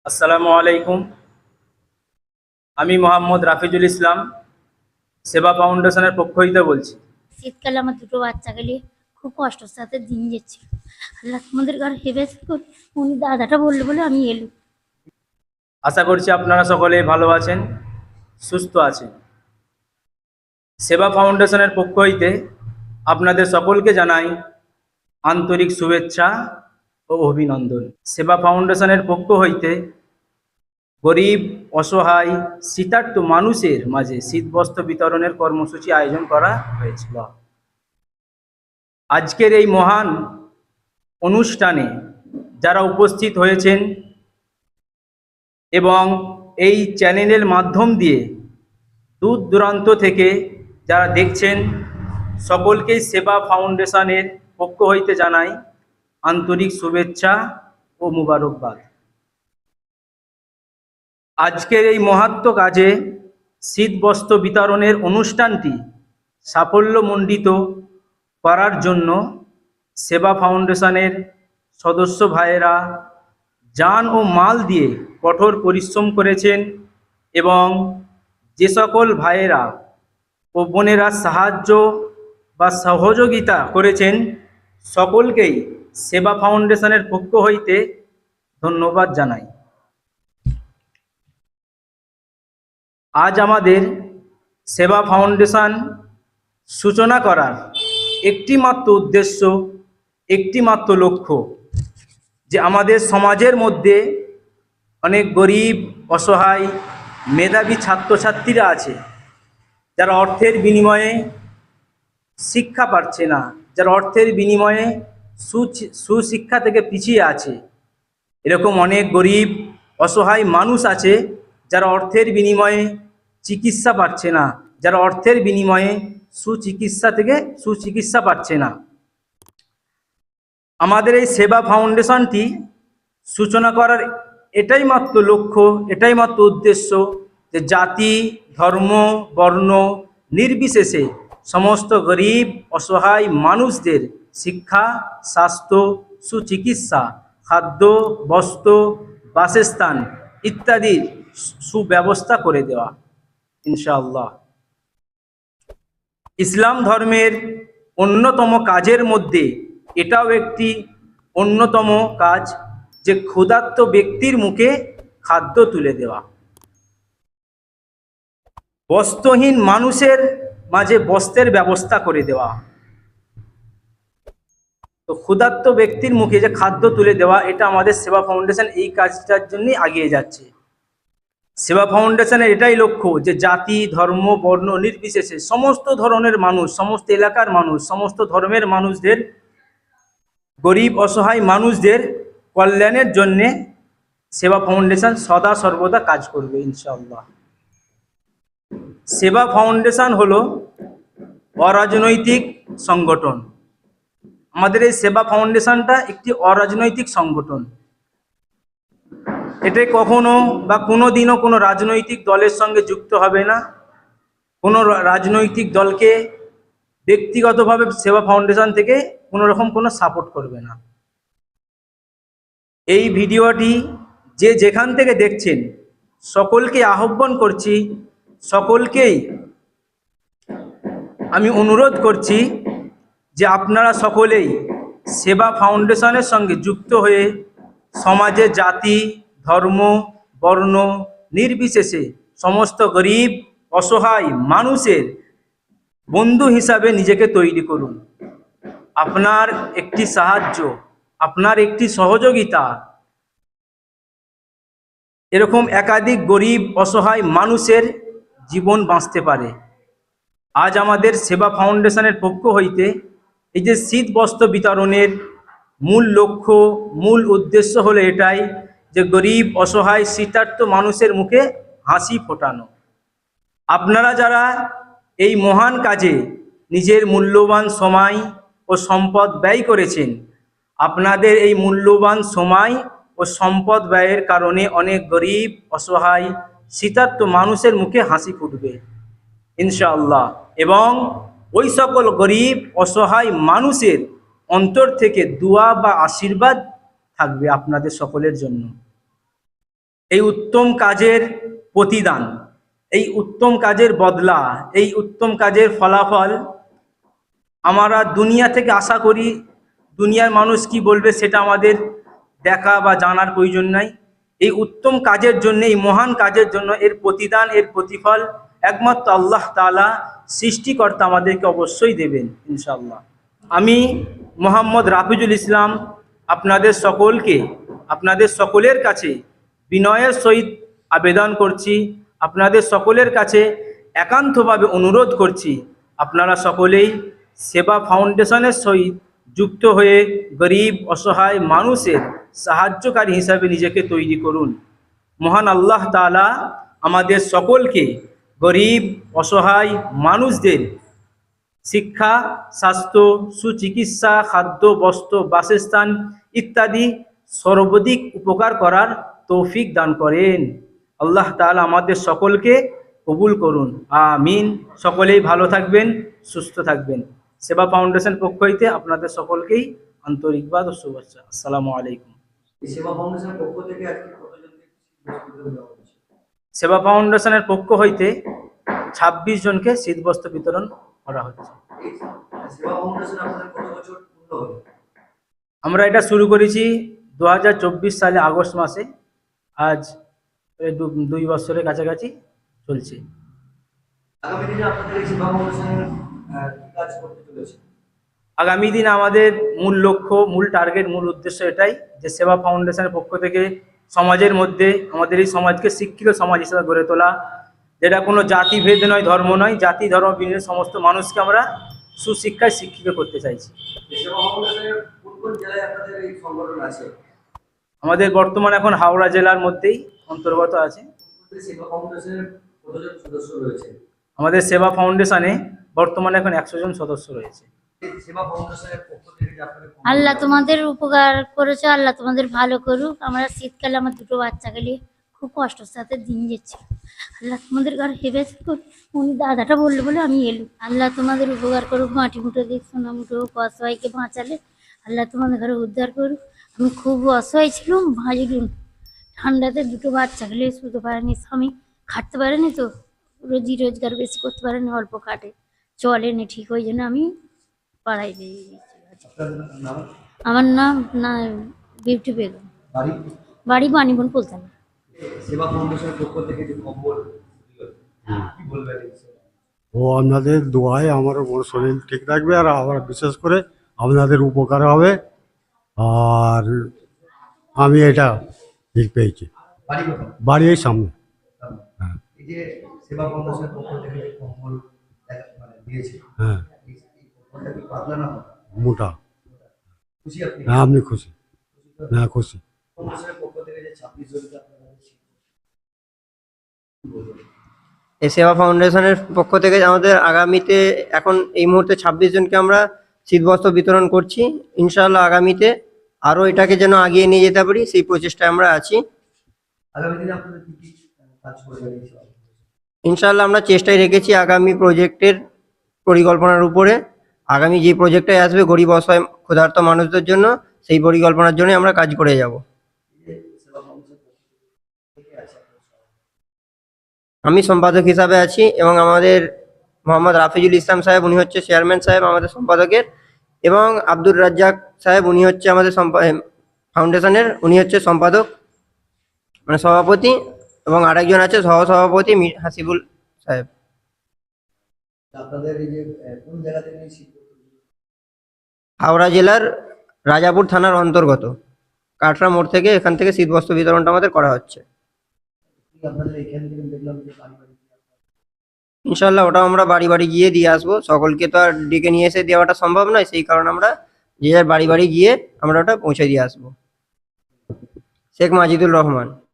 আসসালামু আলাইকুম। আমি মোহাম্মদ রাফিজুল ইসলাম সেবা ফাউন্ডেশনের পক্ষ হইতে বলছি। শীতকালে আমার দুটো বাচ্চাকে নিয়ে খুব কষ্টের সাথে দিন যাচ্ছিল। আল্লাহ তোমাদের ঘর হেফাজত করে উনি দাদাটা বললো বলে আমি এলুম। আশা করছি আপনারা সকলে ভালো আছেন, সুস্থ আছেন। সেবা ফাউন্ডেশনের পক্ষ হইতে আপনাদের সকলকে জানাই আন্তরিক শুভেচ্ছা ও অভিনন্দন। সেবা ফাউন্ডেশনের পক্ষ হইতে গরিব, অসহায়, শীতার্ত মানুষের মাঝে শীতবস্ত্র বিতরণের কর্মসূচি আয়োজন করা হয়েছিল। আজকের এই মহান অনুষ্ঠানে যারা উপস্থিত হয়েছেন এবং এই চ্যানেলের মাধ্যম দিয়ে দূর দূরান্ত থেকে যারা দেখছেন, সকলকেই সেবা ফাউন্ডেশনের পক্ষ হইতে জানাই আন্তরিক শুভেচ্ছা ও মুবারকবাদ। আজকের এই মহাত্ম কাজে শীতবস্ত্র বিতরণের অনুষ্ঠানটি সাফল্যমণ্ডিত করার জন্য সেবা ফাউন্ডেশনের সদস্য ভাইয়েরা জান ও মাল দিয়ে কঠোর পরিশ্রম করেছেন এবং যে সকল ভাইয়েরা ও বোনেরা সাহায্য বা সহযোগিতা করেছেন সকলকেই সেবা ফাউন্ডেশনের পক্ষ হইতে ধন্যবাদ জানাই। আজ আমাদের সেবা ফাউন্ডেশন সূচনা করার একটি মাত্র উদ্দেশ্য, একটি মাত্র লক্ষ্য, যে আমাদের সমাজের মধ্যে অনেক গরিব, অসহায়, মেধাবী ছাত্রছাত্রীরা আছে যারা অর্থের বিনিময়ে শিক্ষা পাচ্ছে না, যারা অর্থের বিনিময়ে সুশিক্ষা থেকে পিছিয়ে আছে। এরকম অনেক গরিব, অসহায় মানুষ আছে যারা অর্থের বিনিময়ে চিকিৎসা পাচ্ছে না, যারা অর্থের বিনিময়ে সুচিকিৎসা পাচ্ছে না। আমাদের এই সেবা ফাউন্ডেশনটি সূচনা করার এটাই মাত্র লক্ষ্য, এটাই মাত্র উদ্দেশ্য যে জাতি, ধর্ম, বর্ণ নির্বিশেষে সমস্ত গরিব, অসহায় মানুষদের শিক্ষা, স্বাস্থ্য, সুচিকিৎসা, খাদ্য, বস্ত্র, বাসস্থান ইত্যাদির সুব্যবস্থা করে দেওয়া ইনশাআল্লাহ। ইসলাম ধর্মের অন্যতম কাজের মধ্যে এটাও একটি অন্যতম কাজ, যে ক্ষুধার্ত ব্যক্তির মুখে খাদ্য তুলে দেওয়া, বস্ত্রহীন মানুষের মাঝে বস্ত্রের ব্যবস্থা করে দেওয়া। তো ক্ষুধার্ত ব্যক্তির মুখে যে খাদ্য তুলে দেওয়া, এটা আমাদের সেবা ফাউন্ডেশন এই কাজটার জন্যই এগিয়ে যাচ্ছে। সেবা ফাউন্ডেশনের এটাই লক্ষ্য যে জাতি, ধর্ম, বর্ণ নির্বিশেষে সমস্ত ধরনের মানুষ, সমস্ত এলাকার মানুষ, সমস্ত ধর্মের মানুষদের, গরিব অসহায় মানুষদের কল্যাণের জন্যে সেবা ফাউন্ডেশন সদা সর্বদা কাজ করবে ইনশাআল্লাহ। সেবা ফাউন্ডেশন হলো অরাজনৈতিক সংগঠন। আমাদের এই সেবা ফাউন্ডেশনটা একটি অরাজনৈতিক সংগঠন। এটা কখনো বা কোনো দিনও কোনো রাজনৈতিক দলের সঙ্গে যুক্ত হবে না, কোনো রাজনৈতিক দলকে ব্যক্তিগতভাবে সেবা ফাউন্ডেশন থেকে কোনো রকম কোনো সাপোর্ট করবে না। এই ভিডিওটি যে যেখান থেকে দেখছেন সকলকে আহ্বান করছি, সকলকেই আমি অনুরোধ করছি যে আপনারা সকলেই সেবা ফাউন্ডেশনের সঙ্গে যুক্ত হয়ে সমাজে জাতি, ধর্ম, বর্ণ নির্বিশেষে সমস্ত গরিব, অসহায় মানুষের বন্ধু হিসাবে নিজেকে তৈরি করুন। আপনার একটি সাহায্য, আপনার একটি সহযোগিতা এরকম একাধিক গরিব, অসহায় মানুষের জীবন বাঁচতে পারে। আজ আমাদের সেবা ফাউন্ডেশনের পক্ষ হইতে এই যে শীত বস্ত্র বিতরণের মূল লক্ষ্য, মূল উদ্দেশ্য হলো এটাই যে গরিব, অসহায়, শীতার্ত মানুষের মুখে হাসি ফোটানো। আপনারা যারা এই মহান কাজে নিজের মূল্যবান সময় ও সম্পদ ব্যয় করেছেন, আপনাদের এই মূল্যবান সময় ও সম্পদ ব্যয়ের কারণে অনেক গরিব, অসহায়, শীতার্ত মানুষের মুখে হাসি ফুটবে ইনশাআল্লাহ, এবং ওই সকল গরিব, অসহায় মানুষের অন্তর থেকে দোয়া বা আশীর্বাদ থাকবে আপনাদের সকলের জন্য। এই উত্তম কাজের প্রতিদান, এই উত্তম কাজের বদলা, এই উত্তম কাজের ফলাফল আমরা দুনিয়া থেকে আশা করি। দুনিয়ার মানুষ কি বলবে সেটা আমাদের দেখা বা জানার প্রয়োজন নাই। এই উত্তম কাজের জন্য, এই মহান কাজের জন্য এর প্রতিদান, এর প্রতিফল একমাত্র আল্লাহ তাআলা সৃষ্টিকর্তা আমাদেরকে অবশ্যই দেবেন ইনশাআল্লাহ। আমি মোহাম্মদ রাফিজুল ইসলাম আপনাদের সকলের কাছে বিনয়ের সহিত আবেদন করছি, আপনাদের সকলের কাছে একান্তভাবে অনুরোধ করছি, আপনারা সকলেই সেবা ফাউন্ডেশনের সহিত যুক্ত হয়ে গরিব অসহায় মানুষের সাহায্যকারী হিসাবে নিজেকে তৈরি করুন। মহান আল্লাহ তাআলা আমাদের সকলকে গরিব অসহায় মানুষদের শিক্ষা, স্বাস্থ্য, সুচিকিৎসা, খাদ্য, বস্ত্র, বাসস্থান ইত্যাদি সর্বাধিক উপকার করার তৌফিক দান করেন। আল্লাহ তাআলা আমাদের সকলকে কবুল করুন, আমিন। সকলেই ভালো থাকবেন, সুস্থ থাকবেন। সেবা ফাউন্ডেশন পক্ষ হইতে আপনাদের সকলকেই আন্তরিকবাদ ও শুভেচ্ছা। আসসালামু আলাইকুম। এই সেবা ফাউন্ডেশনের পক্ষ থেকে আজকে কতজনকে শীতবস্ত্র দেওয়া হচ্ছে? সেবা ফাউন্ডেশনের পক্ষ হইতে 26 জনকে শীতবস্ত্র বিতরণ করা হচ্ছে। এই সেবা ফাউন্ডেশন আপনাদের কত বছর পূর্ণ হলো? আমরা এটা শুরু করেছি 2024 সালে আগস্ট মাসে। আজ 2 বছরের কাছাকাছি চলছে। আগামী দিনে আপনাদের এই সেবা ফাউন্ডেশনের কি কাজ করতে চলেছে? আগামী দিন আমাদের মূল লক্ষ্য, মূল টার্গেট, মূল উদ্দেশ্য এটাই যে সেবা ফাউন্ডেশনের পক্ষ থেকে সমাজের মধ্যে আমাদের এই সমাজকে শিক্ষিত সমাজ হিসেবে গড়ে তোলা, যেটা কোনো জাতিভেদ নয়, ধর্ম নয়, জাতি ধর্ম ভিন্ন সমস্ত মানুষকে আমরা সুশিক্ষায় শিক্ষিত করতে চাইছি। এই সেবা ফাউন্ডেশনের কোন কোন জেলায় আপনাদের এই সংগঠন আছে? আমাদের বর্তমান এখন হাওড়া জেলার মধ্যেই অন্তর্গত আছে। এই সেবা ফাউন্ডেশনের কতজন সদস্য রয়েছে? আমাদের সেবা ফাউন্ডেশনে বর্তমানে এখন 100 জন সদস্য রয়েছে। এই সেবা ফাউন্ডেশনের পক্ষ থেকে যে আপনাদের আল্লাহ তোমাদের উপকার করেছে, আল্লাহ তোমাদের ভালো করুক। আমরা শীতকালে আমার দুটো বাচ্চাকে নিয়ে খুব কষ্টের সাথে দিন যাচ্ছি। আল্লাহ তোমাদের ঘর হেফাজত করুক। উনি দাদাটা বললো বলে আমি এলুম। আল্লাহ তোমাদের উপকার করুক, মাটি মুঠো দিক, সোনা মুঠো অসহায়কে বাঁচালে আল্লাহ তোমাদের ঘরে উদ্ধার করুক। আমি খুব অসহায় ছিলাম, ভাজলুম ঠান্ডাতে দুটো বাচ্চাকে নিয়ে শুতে পারেনি, স্বামী খাটতে পারেনি, তো রোজগার বেশি করতে পারেনি, অল্প খাটে, চলেনি ঠিক, ওই জন্য আমি পাড়ায় দিয়ে দিয়েছি। আপনার নাম, আমার নাম বিউটি বেগম, বাড়ি? বাড়ি বাণীবন পোলতানা। সেবা ফাউন্ডেশনের পক্ষ থেকে যে কম্বল দিল, কি বলবেন এই বিষয়ে? ও আপনাদের দোয়ায় আমার ওর শরীর ঠিক থাকবে, আর আবার বিশেষ করে আপনাদের উপকার হবে। আর আমি এটা ঠিক পেয়েছি, বাড়ি কোথায়? বাড়ির সামনে। হ্যাঁ এই যে সেবা ফাউন্ডেশনের পক্ষ থেকে যে কম্বল মানে দিয়েছে, হ্যাঁ, এই কম্বলটা কি পাতলা না মোটা? মোটা। খুশি আপনি? হ্যাঁ, আপনি খুশি? হ্যাঁ, খুশি। ফাউন্ডেশনের পক্ষ থেকে যে 26 জনকে আপনারা কি বলবেন? এই সেবা ফাউন্ডেশনের পক্ষ থেকে আমাদের আগামীতে এখন এই মুহূর্তে 26 জনকে আমরা শীতবস্ত্র বিতরণ করছি। ইনশাআল্লাহ আগামীতে আরও এটাকে যেন আগিয়ে নিয়ে যেতে পারি, সেই প্রচেষ্টায় আমরা আছি। আগামী দিনে আপনাদের কি কি কাজ করবেন এই সেবা ফাউন্ডেশন? ইনশাআল্লাহ আমরা চেষ্টায় রেখেছি আগামী প্রজেক্টের পরিকল্পনার উপরে। আগামী যে প্রজেক্টটাই আসবে গরিব অসহায় ক্ষুধার্ত মানুষদের জন্য, সেই পরিকল্পনার জন্য আমরা কাজ করে যাব। এই যে সেবা ফাউন্ডেশনের পক্ষ থেকে আছে আপনাদের সবাই। আমি সম্পাদক হিসাবে আছি এবং আমাদের মোহাম্মদ রাফিজুল ইসলাম সাহেব, উনি হচ্ছে চেয়ারম্যান সাহেব আমাদের সম্পাদকের, এবং আব্দুর রাজ্জাক সাহেব, উনি হচ্ছে আমাদের ফাউন্ডেশনের, উনি হচ্ছে সম্পাদক মানে সভাপতি, এবং আরেকজন আছে সহসভাপতি হাসিবুল সাহেব। আপনাদের এই যে কোন জায়গা থেকে এই শীতবস্ত্র? হাওড়া জেলার রাজাপুর থানার অন্তর্গত কাটরা মোড় থেকে, এখান থেকে শীতবস্ত্র বিতরণটা আমাদের করা হচ্ছে। আপনাদের এখান থেকে দেখলাম যে বাড়ি বাড়ি গিয়ে আপনারা ইনশাল্লাহ ওটাও আমরা বাড়ি বাড়ি গিয়ে দিয়ে আসবো। সকলকে তো আর ডেকে নিয়ে এসে দেওয়াটা সম্ভব নয়, সেই কারণে আমরা যে যার বাড়ি বাড়ি গিয়ে আমরা ওটা পৌঁছে দিয়ে আসবো। শেখ মাজিদুর রহমান।